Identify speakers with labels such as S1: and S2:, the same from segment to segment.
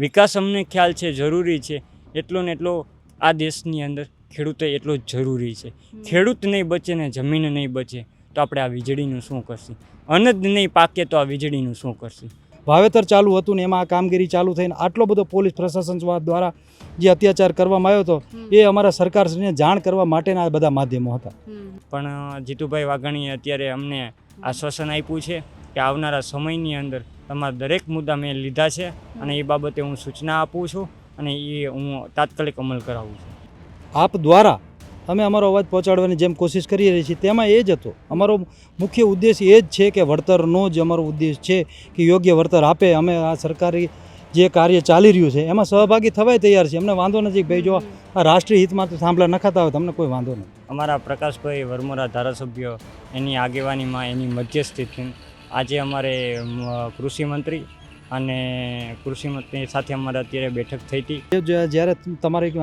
S1: વિકાસ અમને ખ્યાલ છે જરૂરી છે, એટલો ને એટલો આ દેશની અંદર ખેડૂતો એટલો જ જરૂરી છે. ખેડૂત નહીં બચે ને જમીન નહીં બચે તો આપણે આ વીજળીનું શું કરશું? અન્ન જ નહીં પાકે તો આ વીજળીનું શું કરશું?
S2: વાવેતર ચાલુ હતું ને એમાં આ કામગીરી ચાલુ થઈને આટલો બધો પોલીસ પ્રશાસન દ્વારા જે અત્યાચાર કરવામાં આવ્યો હતો એ અમારા સરકારશ્રીને જાણ કરવા માટેના આ બધા માધ્યમો હતા.
S1: પણ જીતુભાઈ વાઘાણીએ અત્યારે અમને આશ્વાસન આપ્યું છે કે આવનારા સમયની અંદર તમારા દરેક મુદ્દા મેં લીધા છે અને એ બાબતે હું સૂચના આપું છું અને એ હું તાત્કાલિક અમલ કરાવું છું.
S2: આપ દ્વારા અમે અમારો અવાજ પહોંચાડવાની જેમ કોશિશ કરી રહી છીએ તેમાં એ જ હતો. અમારો મુખ્ય ઉદ્દેશ એ જ છે કે વળતરનો જ અમારો ઉદ્દેશ છે કે યોગ્ય વળતર આપે. અમે આ સરકારી જે કાર્ય ચાલી રહ્યું છે એમાં સહભાગી થવાય તૈયાર છે. અમને વાંધો નથી ભાઈ, જો આ રાષ્ટ્રીય હિતમાં તો થાંભલા નખાતા હોય તો અમને કોઈ વાંધો નહીં.
S1: અમારા પ્રકાશભાઈ વરમોરા ધારાસભ્ય એની આગેવાનીમાં એની મધ્યસ્થીથી આજે અમારે કૃષિ મંત્રી અને કૃષિ મંત્રી સાથે અમારે અત્યારે બેઠક થઈ હતી.
S2: જ્યારે તમારી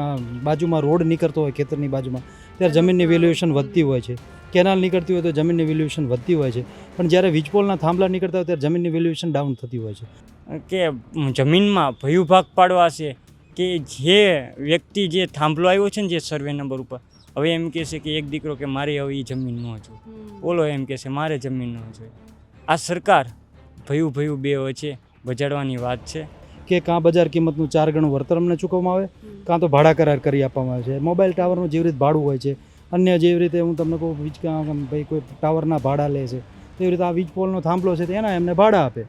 S2: બાજુમાં રોડ નીકળતો હોય ખેતરની બાજુમાં ત્યારે જમીનની વેલ્યુએશન વધતી હોય છે, કેનાલ નીકળતી હોય તો જમીનની વેલ્યુએશન વધતી હોય છે, પણ જ્યારે વીજપોલના થાંભલા નીકળતા હોય ત્યારે જમીનની વેલ્યુએશન ડાઉન થતી હોય છે.
S1: કે જમીનમાં ભયુભાગ પાડવા છે કે જે વ્યક્તિ જે થાંભલો આવ્યો છે ને જે સર્વે નંબર ઉપર, હવે એમ કહે છે કે એક દીકરો કે મારે હવે એ જમીન ન જોઈએ, ઓલો એમ કહે છે મારે જમીન ન જોઈએ. આ સરકાર ભયું બે વચ્ચે બજાડવાની વાત છે
S2: કે કાં બજાર કિંમતનું 4 ગણું વળતર અમને ચૂકવવામાં આવે, કાં તો ભાડા કરાર કરી આપવામાં આવે છે. મોબાઈલ ટાવરનું જેવી રીતે ભાડું હોય છે, અન્ય જેવી રીતે હું તમને કહું ભાઈ કોઈ ટાવરના ભાડા લે છે તેવી રીતે આ વીજ પોલનો થાંભલો છે તેના એમને ભાડા આપે.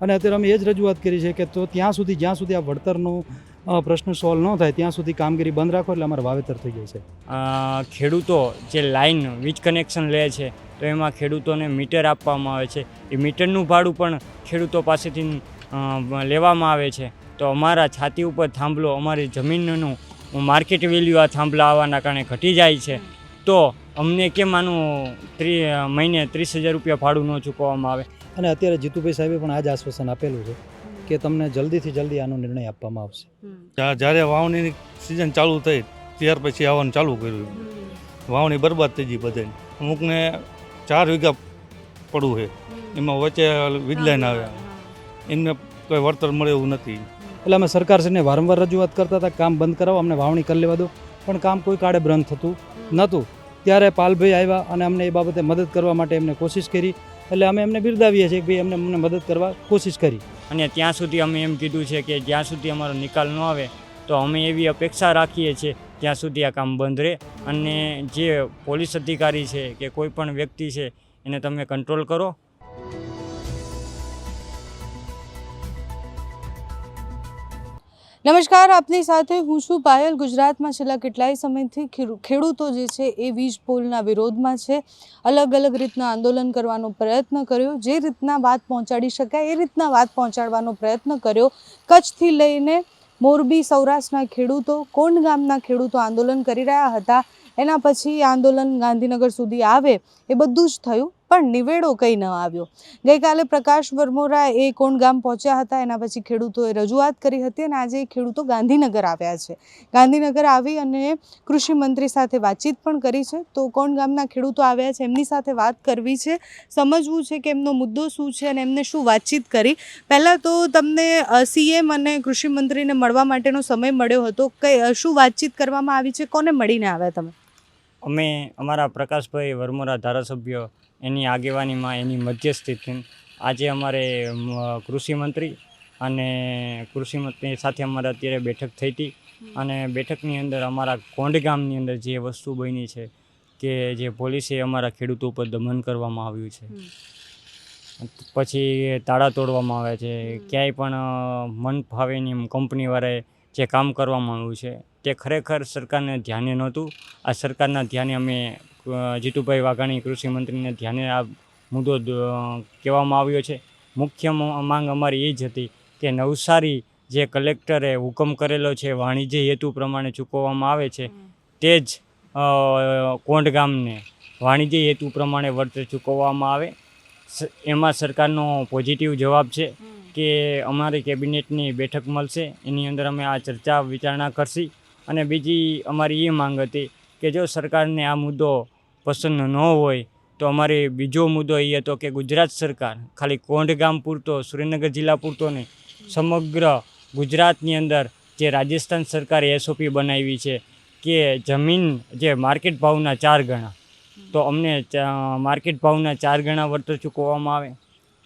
S2: અને અત્યારે અમે એ જ રજૂઆત કરી છે કે તો જ્યાં સુધી આ વળતરનો પ્રશ્ન સોલ્વ ન થાય ત્યાં સુધી કામગીરી બંધ રાખો એટલે અમારે વાવેતર થઈ જાય છે.
S1: ખેડૂતો જે લાઈન વીજ કનેક્શન લે છે તો એમાં ખેડૂતોને મીટર આપવામાં આવે છે, એ મીટરનું ભાડું પણ ખેડૂતો પાસેથી લેવામાં આવે છે. તો અમારા છાતી ઉપર થાંભલો, અમારી જમીનનું માર્કેટ વેલ્યુ આ થાંભલા આવવાના કારણે ઘટી જાય છે, તો અમને કેમ આનું મહિને 30,000 રૂપિયા ભાડું ન ચૂકવવામાં આવે?
S2: અને અત્યારે જીતુભાઈ સાહેબે પણ આ જ આશ્વાસન આપેલું છે કે તમને જલ્દીથી જલ્દી આનો નિર્ણય આપવામાં આવશે.
S3: જ્યારે વાવણીની સિઝન ચાલુ થઈ ત્યાર પછી આવવાનું ચાલુ કર્યું. વાવણી બરબાદ થઈ ગઈ બધાને. અમુકને 4 વીઘા પડવું છે, એમાં વચ્ચે વીજ લાઈન આવે, એમને કોઈ વળતર મળે એવું નથી.
S2: એટલે અમે સરકારશ્રીને વારંવાર રજૂઆત કરતા હતા કામ બંધ કરાવો, અમને વાવણી કરી લેવા દો, પણ કામ કોઈ કાળે બંધ થતું નહોતું. ત્યારે પાલભાઈ આવ્યા અને અમને એ બાબતે મદદ કરવા માટે એમને કોશિશ કરી, એટલે અમે એમને બિરદાવીએ છીએ કે ભાઈ અમને મદદ કરવા કોશિશ કરી.
S1: અને ત્યાં સુધી અમે એમ કીધું છે કે જ્યાં સુધી અમારો નિકાલ ન આવે તો અમે એવી અપેક્ષા રાખીએ છીએ ત્યાં સુધી આ કામ બંધ રહે. અને જે પોલીસ અધિકારી છે કે કોઈ પણ વ્યક્તિ છે એને તમે કંટ્રોલ કરો.
S4: નમસ્કાર, આપની સાથે હું છું પાયલ. ગુજરાતમાં છેલ્લા કેટલાય સમયથી ખેડૂતો જે છે એ વીજ પોલના વિરોધમાં છે. અલગ અલગ રીતના આંદોલન કરવાનો પ્રયત્ન કર્યો, જે રીતના વાત પહોંચાડી શકાય એ રીતના વાત પહોંચાડવાનો પ્રયત્ન કર્યો. કચ્છથી લઈને મોરબી, સૌરાષ્ટ્રના ખેડૂતો, કોંડ ગામના ખેડૂતો આંદોલન કરી રહ્યા હતા. એના પછી આંદોલન ગાંધીનગર સુધી આવે એ બધું જ થયું, પણ નિવેડો કંઈ ન આવ્યો. ગઈકાલે પ્રકાશ વરમોરા એ કોંડ ગામ પહોંચ્યા હતા, એના પછી ખેડૂતોએ રજૂઆત કરી હતી અને આજે ખેડૂતો ગાંધીનગર આવ્યા છે. ગાંધીનગર આવી અને કૃષિ મંત્રી સાથે વાતચીત પણ કરી છે. તો કોંડ ગામના ખેડૂતો આવ્યા છે, એમની સાથે વાત કરવી છે, સમજવું છે કે એમનો મુદ્દો શું છે અને એમને શું વાતચીત કરી. પહેલાં તો તમને સીએમ અને કૃષિ મંત્રીને મળવા માટેનો સમય મળ્યો હતો, શું વાતચીત કરવામાં આવી છે, કોને મળીને આવ્યા તમે?
S1: અમે અમારા પ્રકાશભાઈ વરમોરા ધારાસભ્ય એની આગેવાનીમાં એની મધ્યસ્થીથી આજે અમારે કૃષિ મંત્રી અને કૃષિ મંત્રી સાથે અમારે અત્યારે બેઠક થઈ હતી. અને બેઠકની અંદર અમારા કોંડ ગામની અંદર જે વસ્તુ બની છે કે જે પોલીસે અમારા ખેડૂતો ઉપર દમન કરવામાં આવ્યું છે, પછી તાળા તોડવામાં આવે છે, ક્યાંય પણ મન ફાવેની કંપનીવાળાએ જે કામ કરવામાં આવ્યું છે તે ખરેખર સરકારને ધ્યાને નહોતું. આ સરકારના ધ્યાને અમે જીતુભાઈ વાઘાણી કૃષિ મંત્રીને ધ્યાને આ મુદ્દો કહેવામાં આવ્યો છે. મુખ્ય માંગ અમારી એ જ હતી કે નવસારી જે કલેક્ટરે હુકમ કરેલો છે વાણિજ્ય હેતુ પ્રમાણે ચૂકવવામાં આવે છે તે જ કોંડ ગામને વાણિજ્ય હેતુ પ્રમાણે વળતર ચૂકવવામાં આવે. એમાં સરકારનો પોઝિટિવ જવાબ છે કે અમારી કેબિનેટની બેઠક મળશે, એની અંદર અમે આ ચર્ચા વિચારણા કરશી. અને બીજી અમારી એ માંગ હતી કે જો સરકારને આ મુદ્દો પસંદ ન હોય તો અમારે બીજો મુદ્દો એ હતો કે ગુજરાત સરકાર ખાલી કોંડ ગામ પૂરતો, સુરેન્દ્રનગર જિલ્લા પૂરતો નહીં, સમગ્ર ગુજરાતની અંદર જે રાજસ્થાન સરકારે એસઓપી બનાવી છે કે જમીન જે માર્કેટ ભાવના 4 ગણા, તો અમને માર્કેટ ભાવના 4 ગણા વળતર ચૂકવવામાં આવે.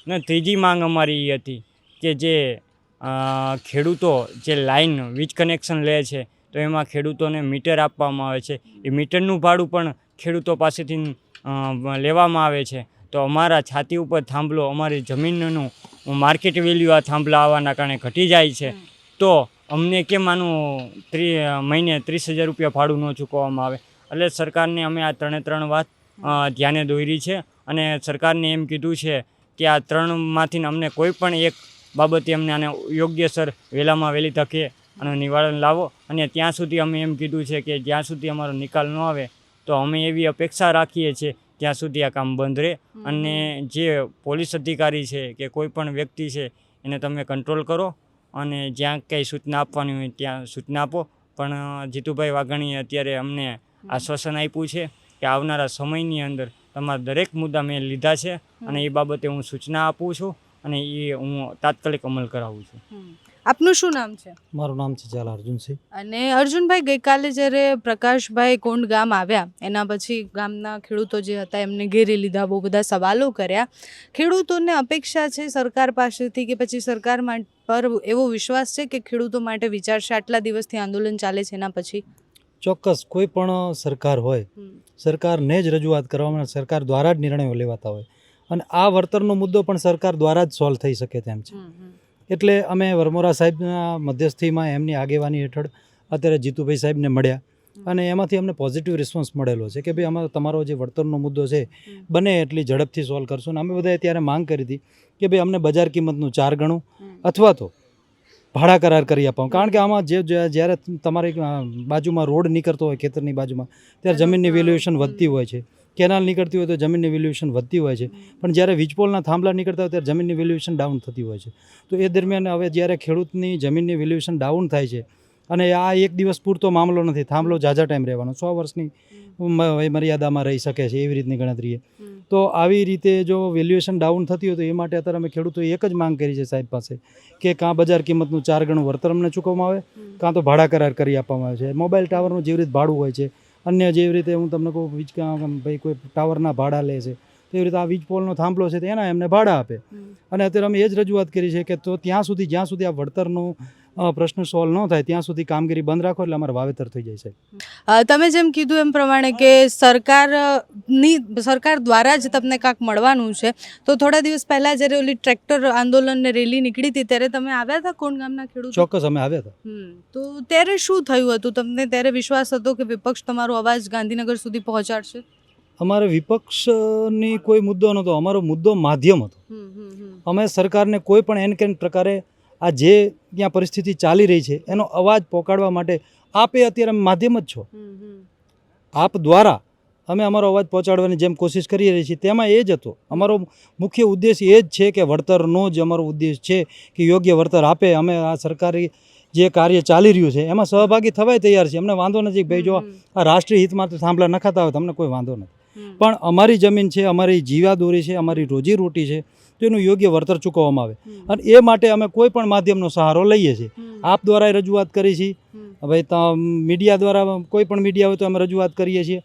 S1: ને ત્રીજી માંગ અમારી એ હતી કે જે ખેડૂતો જે લાઈન વીજ કનેક્શન લે છે તો એમાં ખેડૂતોને મીટર આપવામાં આવે છે. એ મીટરનું ભાડું પણ ખેડૂતો પાસેથી લેવામાં આવે છે. તો અમારા છાતી ઉપર થાંભલો, અમારી જમીનનું માર્કેટ વેલ્યુ આ થાંભલા આવવાના કારણે ઘટી જાય છે. તો અમને કેમ આનું મહિને 30,000 રૂપિયા ભાડું ન ચૂકવવામાં આવે? એટલે સરકારને અમે આ 3 વાત ધ્યાને દોરી છે અને સરકારને એમ કીધું છે કે આ 3માંથી અમને કોઈ પણ એક બાબતે અમને આને યોગ્યસર વહેલામાં વહેલી તકે આનું નિવારણ લાવો. અને ત્યાં સુધી અમે એમ કીધું છે કે જ્યાં સુધી અમારો નિકાલ ન આવે તો અમે એવી અપેક્ષા રાખીએ છીએ ત્યાં સુધી આ કામ બંધ રહે. અને જે પોલીસ અધિકારી છે કે કોઈ પણ વ્યક્તિ છે એને તમે કંટ્રોલ કરો અને જ્યાં કંઈ સૂચના આપવાની હોય ત્યાં સૂચના આપો. પણ જીતુભાઈ વાઘાણીએ અત્યારે અમને આશ્વાસન આપ્યું છે કે આવનારા સમયની અંદર તમારા દરેક મુદ્દા મેં લીધા છે અને એ બાબતે હું સૂચના આપું છું અને એ હું તાત્કાલિક અમલ કરાવું છું.
S4: આપનું શું નામ છે?
S2: મારું નામ છે ઝાલા અર્જુનસિંહ.
S4: અને અર્જુનભાઈ, ગઈકાલે જ્યારે પ્રકાશભાઈ કોંડ ગામ આવ્યા એના પછી ગામના ખેડૂતો જે હતા એમને ઘેરી લીધા, બહુ બધા સવાલો કર્યા. ખેડૂતોને અપેક્ષા છે સરકાર પાસેથી કે પછી સરકાર પર એવો વિશ્વાસ છે કે ખેડૂતો માટે વિચારશે? આટલા દિવસથી આંદોલન ચાલે છે એના પછી
S2: ચોક્કસ કોઈ પણ સરકાર હોય, સરકારને જ રજૂઆત કરવામાં, સરકાર દ્વારા જ નિર્ણયો લેવાતા હોય અને આ વળતરનો મુદ્દો પણ સરકાર દ્વારા જ સોલ્વ થઈ શકે તેમ છે. એટલે અમે વરમોરા સાહેબના મધ્યસ્થીમાં એમની આગેવાની હેઠળ અત્યારે જીતુભાઈ સાહેબને મળ્યા અને એમાંથી અમને પોઝિટિવ રિસ્પોન્સ મળેલો છે કે ભાઈ અમારો તમારો જે વળતરનો મુદ્દો છે બને એટલી ઝડપથી સોલ્વ કરશું. અને અમે બધાએ ત્યારે માંગ કરી હતી કે ભાઈ અમને બજાર કિંમતનું 4 ગણું અથવા તો ભાડા કરાર કરી આપવાનું. કારણ કે આમાં જ્યારે તમારી બાજુમાં રોડ નીકળતો હોય ખેતરની બાજુમાં ત્યારે જમીનની વેલ્યુએશન વધતી હોય છે, કેનાલ નીકળતી હોય તો જમીનની વેલ્યુએશન વધતી હોય છે, પણ જ્યારે વીજપોલના થાંભલા નીકળતા હોય ત્યારે જમીનની વેલ્યુએશન ડાઉન થતી હોય છે. તો એ દરમિયાન હવે જ્યારે ખેડૂતની જમીનની વેલ્યુએશન ડાઉન થાય છે અને આ એક દિવસ પૂરતો મામલો નથી, થાંભલો ઝાઝા ટાઈમ રહેવાનો, 100 વર્ષની મર્યાદામાં રહી શકે છે એવી રીતની ગણતરી. તો આવી રીતે જો વેલ્યુએશન ડાઉન થતી હોય તો એ માટે અત્યારે અમે ખેડૂતોએ એક જ માંગ કરી છે સાહેબ પાસે કે કાં બજાર કિંમતનું 4 ગણું વળતર અમને ચૂકવવામાં આવે, કાં તો ભાડા કરાર કરી આપવામાં આવે છે. મોબાઈલ ટાવરનું જેવી રીતે ભાડું હોય છે, અન્ય જેવી રીતે હું તમને કહું ભાઈ કોઈ ટાવરના ભાડા લે છે તેવી રીતે આ વીજ પોલનો થાંભલો છે તેના એમને ભાડા આપે. અને અત્યારે અમે એ જ રજૂઆત કરી છે કે તો જ્યાં સુધી આ વળતરનો પ્રશ્ન સોલ્વ ન થાય ત્યાં સુધી કામગીરી બંધ રાખો એટલે અમારે વાવેતર થઈ જાય છે.
S4: તમે જેમ કીધું એમ પ્રમાણે કે સરકાર દ્વારા જ તમને કાંક મળવાનું છે, તો થોડા દિવસ પહેલાં જ્યારે ઓલી ટ્રેક્ટર આંદોલન ને રેલી નીકળી હતી ત્યારે તમે આવ્યા હતા કોણ ગામના ખેડૂતો?
S2: ચોક્કસ અમે આવ્યા હતા.
S4: તો ત્યારે શું થયું હતું? તમને ત્યારે વિશ્વાસ હતો કે વિપક્ષ તમારો અવાજ ગાંધીનગર સુધી પહોંચાડશે?
S2: અમારે વિપક્ષની કોઈ મુદ્દો નહોતો, અમારો મુદ્દો માધ્યમ હતો. અમે સરકારને કોઈ પણ એન કેન પ્રકારે આ જે ત્યાં પરિસ્થિતિ ચાલી રહી છે એનો અવાજ પહોંચાડવા માટે આપે અત્યારે માધ્યમ જ છો. આપ દ્વારા અમે અમારો અવાજ પહોંચાડવાની જેમ કોશિશ કરી રહી છીએ તેમાં એ જ હતો. અમારો મુખ્ય ઉદ્દેશ એ જ છે કે વળતરનો જ અમારો ઉદ્દેશ છે કે યોગ્ય વળતર આપે. અમે આ સરકારી જે કાર્ય ચાલી રહ્યું છે એમાં સહભાગી થવાય તૈયાર છે. અમને વાંધો નથી ભાઈ, જો આ રાષ્ટ્રીય હિતમાં તો થાંભલા નખાતા હોય તો અમને કોઈ વાંધો નથી, પણ અમારી જમીન છે, અમારી જીવાદોરી છે, અમારી રોજીરોટી છે, તો એનું યોગ્ય વળતર ચૂકવવામાં આવે. અને એ માટે અમે કોઈ પણ માધ્યમનો સહારો લઈએ છીએ. આપ દ્વારા રજૂઆત કરી છે, ભાઈ મીડિયા દ્વારા કોઈ પણ મીડિયા હોય તો અમે રજૂઆત કરીએ છીએ,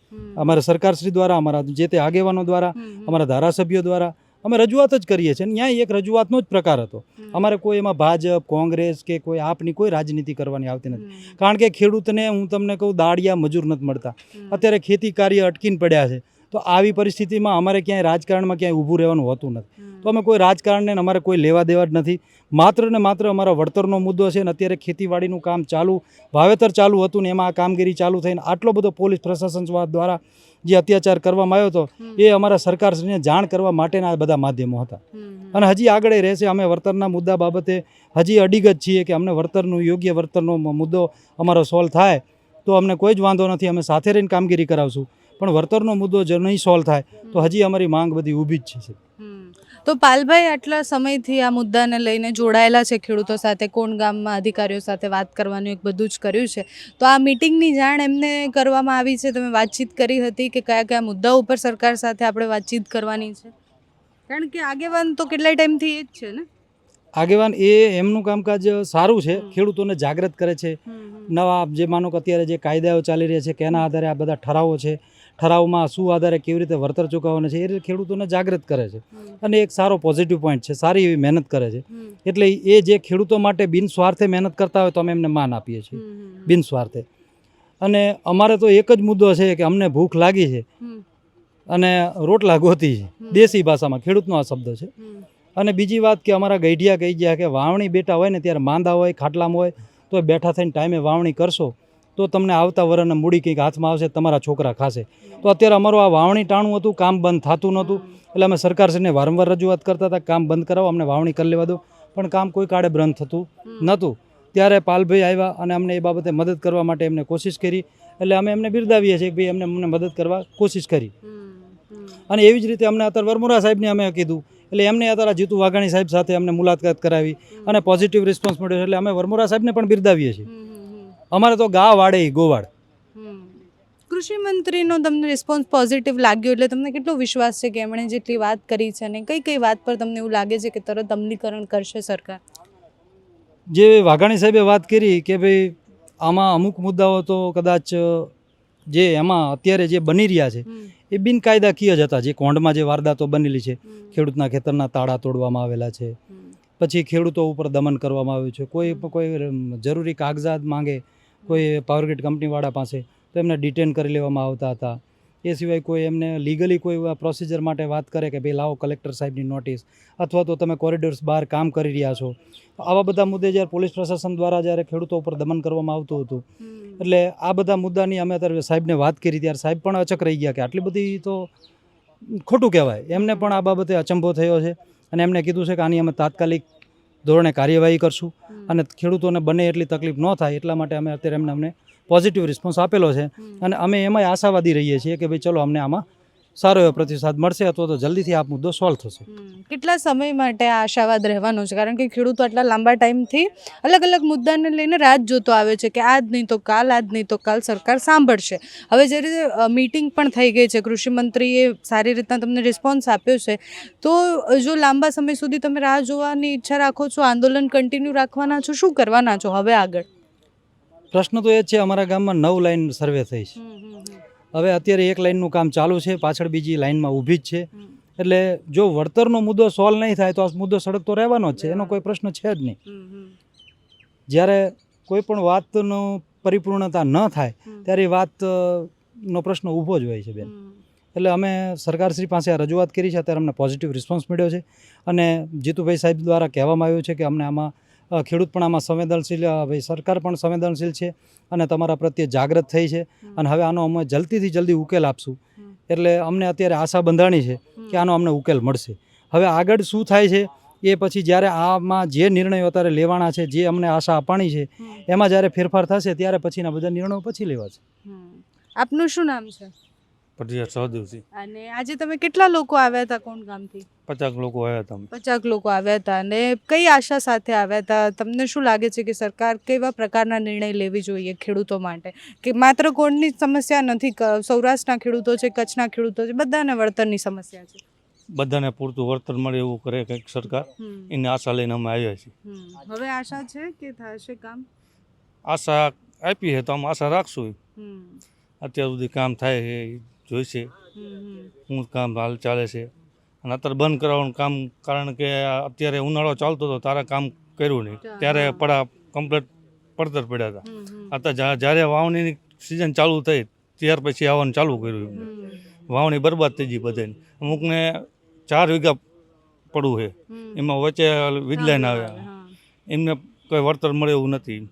S2: અમારા સરકારશ્રી દ્વારા, અમારા જે તે આગેવાનો દ્વારા, અમારા ધારાસભ્યો દ્વારા અમે રજૂઆત જ કરીએ છીએ. ત્યાં એક રજૂઆતનો જ પ્રકાર હતો. અમારે કોઈ એમાં ભાજપ, કોંગ્રેસ કે કોઈ આપની કોઈ રાજનીતિ કરવાની આવતી નથી. કારણ કે ખેડૂતને હું તમને કહું દાળિયા મજૂર નથી મળતા. અત્યારે ખેતી કાર્ય અટકીને પડ્યા છે. તો આવી પરિસ્થિતિમાં અમારે ક્યાંય રાજકારણમાં ક્યાંય ઊભું રહેવાનું હોતું નથી. તો અમે કોઈ રાજકારણને અમારે કોઈ લેવા દેવા જ નથી. માત્ર ને માત્ર અમારા વળતરનો મુદ્દો છે. અને અત્યારે ખેતીવાડીનું કામ ચાલુ, વાવેતર ચાલુ હતું ને એમાં આ કામગીરી ચાલુ થઈને આટલો બધો પોલીસ પ્રશાસન દ્વારા જે અત્યાચાર કરવામાં આવ્યો હતો એ અમારા સરકારશ્રીને જાણ કરવા માટેના આ બધા માધ્યમો હતા. અને હજી આગળ રહેશે. અમે વળતરના મુદ્દા બાબતે હજી અડીગ જ છીએ કે અમને વળતરનું યોગ્ય વળતરનો મુદ્દો અમારો સોલ્વ થાય તો અમને કોઈ જ વાંધો નથી. અમે સાથે રહીને કામગીરી કરાવશું. પણ વળતરનો મુદ્દો જો નહીં સોલ્વ થાય તો હજી અમારી માંગ બધી ઊભી જ છે.
S4: તો પાલભાઈ આટલા સમયથી આ મુદ્દાને લઈને જોડાયેલા છે ખેડૂતો સાથે, કોણ ગામમાં અધિકારીઓ સાથે વાત કરવાનું એક બધું જ કર્યું છે. તો આ મિટિંગની જાણ એમને કરવામાં આવી છે? તમે વાતચીત કરી હતી કે કયા કયા મુદ્દાઓ ઉપર સરકાર સાથે આપણે વાતચીત કરવાની છે? કારણ કે આગેવાન તો કેટલા ટાઈમથી એ જ છે ને.
S2: આગેવાન એ એમનું કામકાજ સારું છે, ખેડૂતોને જાગૃત કરે છે. નવા જે માનો કે અત્યારે જે કાયદાઓ ચાલી રહ્યા છે કે એના આધારે આ બધા ઠરાવો છે, ઠરાવમાં શું આધારે કેવી રીતે વળતર ચૂકવવાનું છે એ રીતે ખેડૂતોને જાગૃત કરે છે અને એક સારો પોઝિટિવ પોઈન્ટ છે, સારી એવી મહેનત કરે છે. એટલે એ જે ખેડૂતો માટે બિનસ્વાર્થે મહેનત કરતા હોય તો અમે એમને માન આપીએ છીએ, બિનસ્વાર્થે. અને અમારે તો એક જ મુદ્દો છે કે અમને ભૂખ લાગી છે અને રોટલા ગોતી છે, દેશી ભાષામાં ખેડૂતનો આ શબ્દ છે. અને બીજી વાત કે અમારા ગઈઢિયા કહી ગયા કે વાવણી બેઠા હોય ને ત્યારે માંદા હોય, ખાટલામાં હોય, તો બેઠા થઈને ટાઈમે વાવણી કરશો તો તમને આવતા વરસને મૂડી કંઈક હાથમાં આવશે, તમારા છોકરા ખાશે. તો અત્યારે અમારું આ વાવણી ટાણું હતું, કામ બંધ થતું નહોતું, એટલે અમે સરકારશ્રીને વારંવાર રજૂઆત કરતા હતા કામ બંધ કરાવો, અમને વાવણી કરી લેવા દો, પણ કામ કોઈ કાળે બંધ થતું નહોતું. ત્યારે પાલભાઈ આવ્યા અને અમને એ બાબતે મદદ કરવા માટે એમને કોશિશ કરી, એટલે અમે એમને બિરદાવીએ છીએ કે ભાઈ અમને મદદ કરવા કોશિશ કરી. અને એવી જ રીતે અમને અત્યારે વરમોરા સાહેબને અમે કીધું, એટલે એમને અત્યારે જીતુ વાઘાણી સાહેબ સાથે અમને મુલાકાત કરાવી અને પોઝિટિવ રિસ્પોન્સ મળ્યો, એટલે અમે વરમોરા સાહેબને પણ બિરદાવીએ છીએ. અમારે તો ગા વાડે ગોવાડ.
S4: કૃષિ મંત્રીનો તમને રિસ્પોન્સ પોઝિટિવ લાગ્યો એટલે તમને કેટલો વિશ્વાસ છે કે એમણે જેટલી વાત કરી છે અને કઈ કઈ વાત પર તમને એવું લાગે છે કે તરત અમલીકરણ કરશે સરકાર?
S2: જે વાઘાણી સાહેબે વાત કરી કે ભાઈ આમાં અમુક મુદ્દાઓ તો કદાચ જે એમાં અત્યારે જે બની રહ્યા છે એ બિનકાયદાકીય જ હતા. જે કોંઢમાં જે વારદાતો બનેલી છે, ખેડૂતના ખેતરના તાળા તોડવામાં આવેલા છે, પછી ખેડૂતો ઉપર દમન કરવામાં આવ્યું છે, કોઈ જરૂરી કાગઝાત માંગે કોઈ પાવરગ્રીડ કંપનીવાળા પાસે તો એમને ડિટેન કરી લેવામાં આવતા હતા. એ સિવાય કોઈ એમને લીગલી કોઈ પ્રોસિજર માટે વાત કરે કે ભાઈ લાવો કલેક્ટર સાહેબની નોટિસ, અથવા તો તમે કોરિડોર્સ બહાર કામ કરી રહ્યા છો, આવા બધા મુદ્દે જ્યારે પોલીસ પ્રશાસન દ્વારા જ્યારે ખેડૂતો ઉપર દમન કરવામાં આવતું હતું, એટલે આ બધા મુદ્દાની અમે અત્યારે સાહેબને વાત કરી ત્યારે સાહેબ પણ અચક રહી ગયા કે આટલી બધી તો ખોટું કહેવાય. એમને પણ આ બાબતે અચંભો થયો છે અને એમને કીધું છે કે આની અમે તાત્કાલિક ધોરણે કાર્યવાહી કરશું અને ખેડૂતોને બને એટલી તકલીફ ન થાય એટલા માટે અમે અત્યારે અમને પોઝિટિવ રિસ્પોન્સ આપેલો છે. અને અમે એમાંય આશાવાદી રહીએ છીએ કે ભાઈ ચલો અમને આમાં સારો એવો પ્રતિસાદ મળશે અથવા તો જલ્દીથી આ મુદ્દો સોલ્વ થશે.
S4: કેટલા સમય માટે આ આશાવાદ રહેવાનો છે? કારણ કે ખેડૂતો આટલા લાંબા ટાઈમથી અલગ અલગ મુદ્દાને લઈને રાહ જોતો આવે છે કે આજ નહીં તો કાલ, આજ નહીં તો કાલ સરકાર સાંભળશે. હવે જે રીતે મીટિંગ પણ થઈ ગઈ છે, કૃષિ મંત્રીએ સારી રીતના તમને રિસ્પોન્સ આપ્યો છે, તો જો લાંબા સમય સુધી તમે રાહ જોવાની ઈચ્છા રાખો છો, આંદોલન કન્ટિન્યુ રાખવાના છો, શું કરવાના છો હવે આગળ?
S2: પ્રશ્ન તો એ જ છે, અમારા ગામમાં 9 લાઈન સર્વે થઈ છે. હવે અત્યારે 1 લાઈનનું કામ ચાલુ છે, પાછળ બીજી લાઈનમાં ઊભી જ છે. એટલે જો વળતરનો મુદ્દો સોલ્વ નહીં થાય તો આ મુદ્દો સળગતો રહેવાનો જ છે, એનો કોઈ પ્રશ્ન છે જ નહીં. જ્યારે કોઈ પણ વાતનો પરિપૂર્ણતા ન થાય ત્યારે એ વાતનો પ્રશ્ન ઊભો જ હોય છે બેન. એટલે અમે સરકારશ્રી પાસે આ રજૂઆત કરી છે, અત્યારે અમને પોઝિટિવ રિસ્પોન્સ મળ્યો છે અને જીતુભાઈ સાહેબ દ્વારા કહેવામાં આવ્યું છે કે અમને આમાં ખેડૂત પણ આમાં સંવેદનશીલ, ભાઈ સરકાર પણ સંવેદનશીલ છે અને તમારા પ્રત્યે જાગૃત થઈ છે અને હવે આનો અમે જલ્દીથી જલ્દી ઉકેલ આપશું. એટલે અમને અત્યારે આશા બંધાણી છે કે આનો અમને ઉકેલ મળશે. હવે આગળ શું થાય છે એ પછી જ્યારે આમાં જે નિર્ણયો અત્યારે લેવાના છે, જે અમને આશા અપાણી છે, એમાં જ્યારે ફેરફાર થશે ત્યારે પછીના બધા નિર્ણયો પછી લેવાશે.
S4: આપનું શું નામ છે?
S3: પટિયા સહદેવસિંહ.
S4: અને આજે તમે કેટલા લોકો આવ્યા હતા કોણ ગામથી?
S3: 50 લોકો આવ્યા હતા.
S4: 50 લોકો આવ્યા હતા. અને કઈ આશા સાથે આવ્યા હતા? તમને શું લાગે છે કે સરકાર કેવા પ્રકારના નિર્ણય લેવી જોઈએ ખેડૂતો માટે? કે માત્ર કોણની સમસ્યા નથી, સૌરાષ્ટ્રના ખેડૂતો છે, કચ્છના ખેડૂતો છે, બધાને વળતરની સમસ્યા છે.
S3: બધાને પૂરતું વળતર મળે એવું કરે કંઈક સરકાર, એની આશા લઈને અમે આવ્યા છીએ.
S4: હવે આશા છે કે થશે કામ?
S3: આશા આપી છે તો અમે આશા રાખશું. અત્યાર સુધી કામ થાય છે જોઈશે શું કામ હાલ ચાલે છે. અને અત્યારે બંધ કરાવવાનું કામ, કારણ કે અત્યારે ઉનાળો ચાલતો હતો તારે કામ કર્યું નહીં, ત્યારે કમ્પ્લીટ પડતર પડ્યા હતા. અત્યારે જ્યારે વાવણીની સિઝન ચાલુ થઈ ત્યાર પછી આવવાનું ચાલુ કર્યું. વાવણી બરબાદ થઈ ગઈ બધાને. અમુકને 4 વીઘા પડવું છે, એમાં વચ્ચે વીજલાઈન આવ્યા, એમને કોઈ વળતર મળે એવું નથી.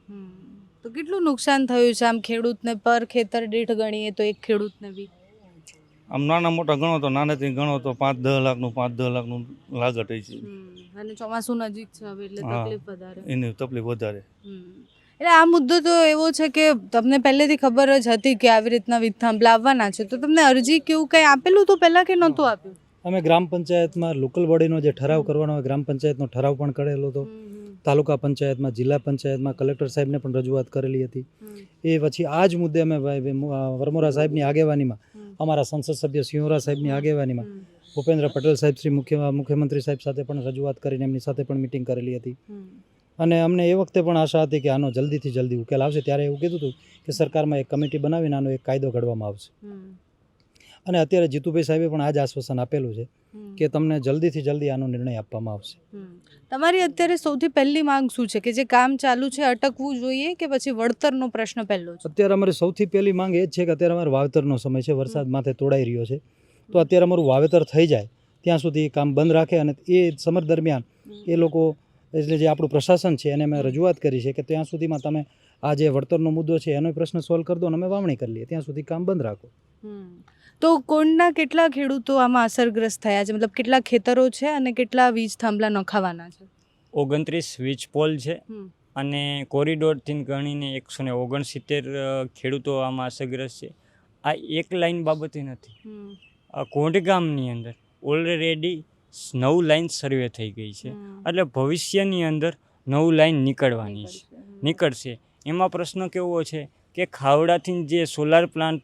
S4: તો કેટલું નુકસાન થયું છે આમ ખેડૂતને? પર ખેતર દીઠ ગણીએ તો એક ખેડૂતને બી
S3: આમ નાના મોટા ગણો તો નાનેથી ગણો તો 5-10 લાખનું 5-10 લાખનું લાગત છે.
S4: અને ચોમાસું નજીક છે હવે એટલે તકલીફ વધારે,
S3: એની તકલીફ વધારે.
S4: એટલે આ મુદ્દો તો એવો છે કે તમને પહેલેથી ખબર જ હતી કે આવી રીતના વિથાંભ લાવવાના છે, તો તમને અરજી કેવું કંઈ આપેલું તો પહેલાં કે નહોતું આપ્યું?
S2: અમે ગ્રામ પંચાયતમાં લોકલ બોડીનો જે ઠરાવ કરવાનો હોય, ગ્રામ પંચાયતનો ઠરાવ પણ કરેલો હતો. તાલુકા પંચાયતમાં, જિલ્લા પંચાયતમાં કલેક્ટર સાહેબને પણ રજૂઆત કરેલી હતી. એ પછી આ જ મુદ્દે અમે વરમોરા સાહેબની આગેવાનીમાં, અમારા સંસદ સભ્ય સિંહોરા સાહેબની આગેવાનીમાં ભૂપેન્દ્ર પટેલ સાહેબ શ્રી મુખ્યમંત્રી સાહેબ સાથે પણ રજૂઆત કરીને એમની સાથે પણ મિટિંગ કરેલી હતી અને અમને એ વખતે પણ આશા હતી કે આનો જલ્દીથી જલ્દી ઉકેલ આવશે. ત્યારે એવું કીધું હતું કે સરકારમાં એક કમિટી બનાવીને આનો એક કાયદો ઘડવામાં આવશે અને અત્યારે જીતુભાઈ સાહેબે પણ આ જ આશ્વાસન આપેલું છે કે તમને જલ્દીથી જલ્દી આનો નિર્ણય આપવામાં આવશે.
S4: તમારી અત્યારે સૌથી પહેલી માંગ શું છે કે જે કામ ચાલુ છે અટકવું જોઈએ કે પછી વળતરનો પ્રશ્ન પહેલો છે?
S2: અત્યારે અમારી સૌથી પહેલી માંગ એ જ છે કે અત્યારે અમારે વાવેતરનો સમય છે, વરસાદ માથે તોડાઈ રહ્યો છે, તો અત્યારે અમારું વાવેતર થઈ જાય ત્યાં સુધી કામ બંધ રાખે અને એ સમર દરમિયાન એ લોકો એટલે જે આપણું પ્રશાસન છે એને અમે રજૂઆત કરી છે કે ત્યાં સુધીમાં તમે આ જે વળતરનો મુદ્દો છે એનો પ્રશ્ન સોલ્વ કરી દો અને અમે વાવણી કરી લઈએ, ત્યાં સુધી કામ બંધ રાખો.
S4: તો કોણના કેટલા ખેડૂતો આમાં અસરગ્રસ્ત થયા છે, મતલબ કેટલા ખેતરો છે અને કેટલા વીજ થાંભલા નખાવાના છે?
S1: 29 વીજ પોલ છે અને કોરિડોરથી ગણીને 169 ખેડૂતો આમાં અસરગ્રસ્ત છે. આ એક લાઈન બાબતે નથી, આ કોંઢ ગામની અંદર ઓલરેડી 9 લાઈન સર્વે થઈ ગઈ છે, એટલે ભવિષ્યની અંદર 9 લાઈન નીકળશે. એમાં પ્રશ્ન કેવો છે કે ખાવડાથી જે સોલાર પ્લાન્ટ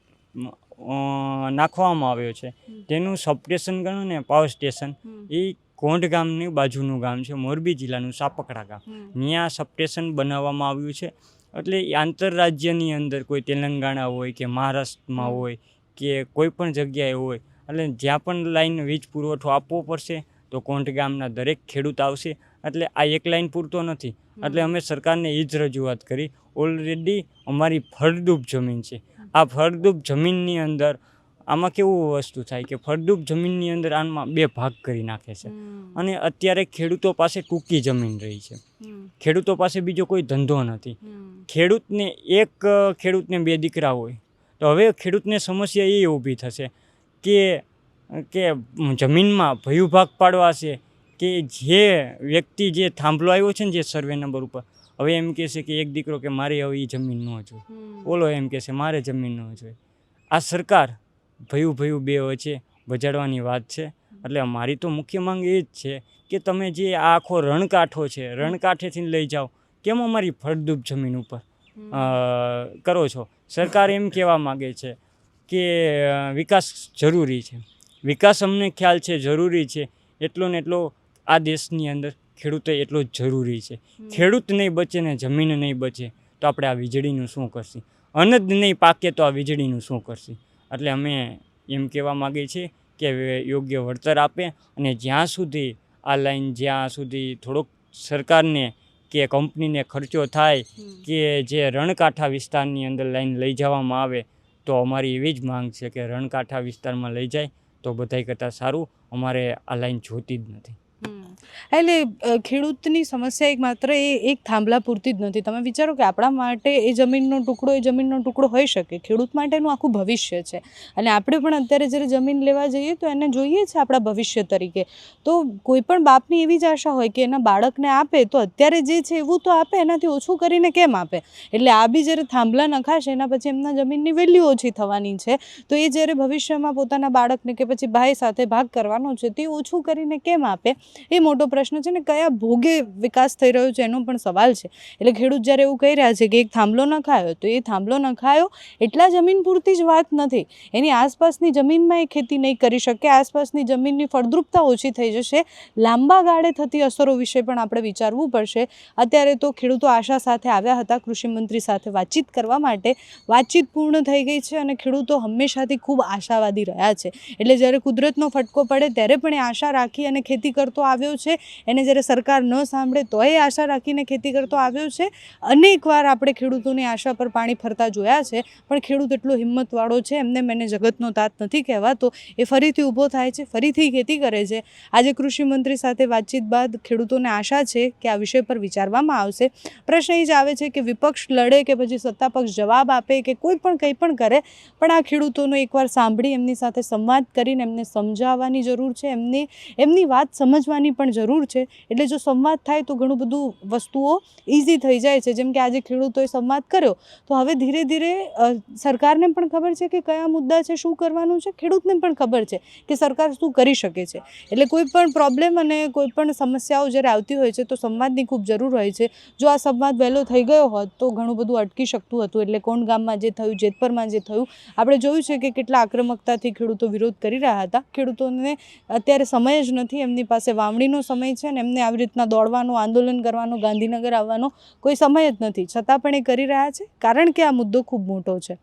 S1: નાખવામાં આવ્યો છે તેનું સબસ્ટેશન ગણો ને પાવર સ્ટેશન એ કોંઢ ગામની બાજુનું ગામ છે, મોરબી જિલ્લાનું સાપકડા ગામ. ત્યાં સબસ્ટેશન બનાવવામાં આવ્યું છે. એટલે આંતરરાજ્યની અંદર કોઈ તેલંગાણા હોય કે મહારાષ્ટ્રમાં હોય કે કોઈ પણ જગ્યાએ હોય, એટલે જ્યાં પણ લાઈન વીજ પુરવઠો આપવો પડશે તો કોંઢ ગામના દરેક ખેડૂત આવશે. એટલે આ એક લાઈન પૂરતો નથી, એટલે અમે સરકારને એ જ રજૂઆત કરી. ઓલરેડી અમારી ફળદ્રુપ જમીન છે, આ ફળદ્રુપ જમીનની અંદર આમાં કેવું વસ્તુ થાય કે ફળદ્રુપ જમીનની અંદર આમાં 2 ભાગ કરી નાખે છે અને અત્યારે ખેડૂતો પાસે ટૂંકી જમીન રહી છે, ખેડૂતો પાસે બીજો કોઈ ધંધો નથી. ખેડૂતને 2 દીકરા હોય તો હવે ખેડૂતને સમસ્યા એ ઊભી થશે કે જમીનમાં ભયુભાગ પાડવા છે કે જે વ્યક્તિ જે થાંભલો આવ્યો છે ને જે સર્વે નંબર ઉપર, હવે એમ કહેશે કે એક દીકરો કે મારે હવે એ જમીન ન જોઈએ, ઓલો એમ કહેશે મારે જમીન ન જોઈએ. આ સરકાર ભયું 2 વચ્ચે બજાડવાની વાત છે. એટલે મારી તો મુખ્ય માંગ એ જ છે કે તમે જે આ આખો રણકાંઠો છે રણકાંઠેથી લઈ જાઓ, કેમ અમારી ફળદ્રુપ જમીન ઉપર કરો છો? સરકાર એમ કહેવા માગે છે કે વિકાસ જરૂરી છે, વિકાસ અમને ખ્યાલ છે જરૂરી છે, એટલો ને એટલો આ દેશની અંદર ખેડૂતો એટલો જ જરૂરી છે. ખેડૂત નહીં બચે ને જમીન નહીં બચે તો આપણે આ વીજળીનું શું કરશું? અન્ન જ નહીં પાકે તો આ વીજળીનું શું કરશું? એટલે અમે એમ કહેવા માગીએ છીએ કે યોગ્ય વળતર આપે અને જ્યાં સુધી આ લાઈન જ્યાં સુધી થોડોક સરકારને કે કંપનીને ખર્ચો થાય કે જે રણકાંઠા વિસ્તારની અંદર લાઈન લઈ જવામાં આવે તો અમારી એવી જ માંગ છે કે રણકાંઠા વિસ્તારમાં લઈ જાય તો બધાય કરતાં સારું. અમારે આ લાઈન જોતી જ નથી.
S4: એટલે ખેડૂતની સમસ્યા માત્ર એક થાંભલા પૂરતી જ નથી. તમે વિચારો કે આપણા માટે એ જમીનનો ટુકડો હોઈ શકે, ખેડૂત માટેનું આખું ભવિષ્ય છે અને આપણે પણ અત્યારે જ્યારે જમીન લેવા જઈએ તો એને જોઈએ છે આપણા ભવિષ્ય તરીકે. તો કોઈ પણ બાપની એવી જ આશા હોય કે એના બાળકને આપે તો અત્યારે જે છે એવું તો આપે, એનાથી ઓછું કરીને કેમ આપે? એટલે આ બી જ્યારે થાંભલા નખાશે એના પછી એમના જમીનની વેલ્યુ ઓછી થવાની છે, તો એ જ્યારે ભવિષ્યમાં પોતાના બાળકને કે પછી ભાઈ સાથે ભાગ કરવાનો છે તે ઓછું કરીને કેમ આપે? એ મોટો પ્રશ્ન છે ને કયા ભોગે વિકાસ થઈ રહ્યો છે એનો પણ સવાલ છે. એટલે ખેડૂત જ્યારે એવું કહી રહ્યા છે કે એક થાંભલો નખાયો, તો એ થાંભલો નખાયો એટલા જમીન પૂરતી જ વાત નથી, એની આસપાસની જમીનમાં એ ખેતી નહીં કરી શકે, આસપાસની જમીનની ફળદ્રુપતા ઓછી થઈ જશે. લાંબા ગાળે થતી અસરો વિશે પણ આપણે વિચારવું પડશે. અત્યારે તો ખેડૂતો આશા સાથે આવ્યા હતા કૃષિમંત્રી સાથે વાતચીત કરવા માટે, વાતચીત પૂર્ણ થઈ ગઈ છે અને ખેડૂતો હંમેશાથી ખૂબ આશાવાદી રહ્યા છે. એટલે જ્યારે કુદરતનો ફટકો પડે ત્યારે પણ એ આશા રાખી અને ખેતી કરતો આવ્યો છે. એને જ્યારે સરકાર ન સાંભળે તો એ આશા રાખીને ખેતી કરતો આવ્યો છે. અનેક વાર આપણે ખેડૂતોની આશા પર પાણી ફરતા જોયા છે, પણ ખેડૂત એટલો હિંમતવાળો છે, એમને મને જગતનો તાત નથી કહેવાતો. એ ફરીથી ઊભો થાય છે, ફરીથી ખેતી કરે છે. આજે કૃષિમંત્રી સાથે વાતચીત બાદ ખેડૂતોને આશા છે કે આ વિષય પર વિચારવામાં આવશે. પ્રશ્ન એ જ આવે છે કે વિપક્ષ લડે કે પછી સત્તા પક્ષ જવાબ આપે કે કોઈ પણ કંઈ પણ કરે, પણ આ ખેડૂતોનો એકવાર સાંભળી એમની સાથે સંવાદ કરીને એમને સમજાવવાની જરૂર છે, એમની વાત સમજવાની પણ પણ જરૂર છે. એટલે જો સંવાદ થાય તો ઘણું બધું વસ્તુઓ ઇઝી થઈ જાય છે. જેમ કે આજે ખેડૂતોએ સંવાદ કર્યો તો હવે ધીરે ધીરે સરકારને પણ ખબર છે કે કયા મુદ્દા છે, શું કરવાનું છે, ખેડૂતને પણ ખબર છે કે સરકાર શું કરી શકે છે. એટલે કોઈ પણ પ્રોબ્લેમ અને કોઈ પણ સમસ્યાઓ જ્યારે આવતી હોય છે તો સંવાદની ખૂબ જરૂર હોય છે. જો આ સંવાદ વહેલો થઈ ગયો હોત તો ઘણું બધું અટકી શકતું હતું. એટલે કોણ ગામમાં જે થયું, જેતપરમાં જે થયું, આપણે જોયું છે કે કેટલા આક્રમકતાથી ખેડૂતો વિરોધ કરી રહ્યા હતા. ખેડૂતોને અત્યારે સમય જ નથી, એમની પાસે વાવણીનો સમય છે ને એમને આવી રીતના દોડવાનો, આંદોલન કરવાનો, ગાંધીનગર આવવાનો કોઈ સમય જ નથી. છતાં પણ એ કરી રહ્યા છે કારણ કે આ મુદ્દો ખૂબ મોટો છે.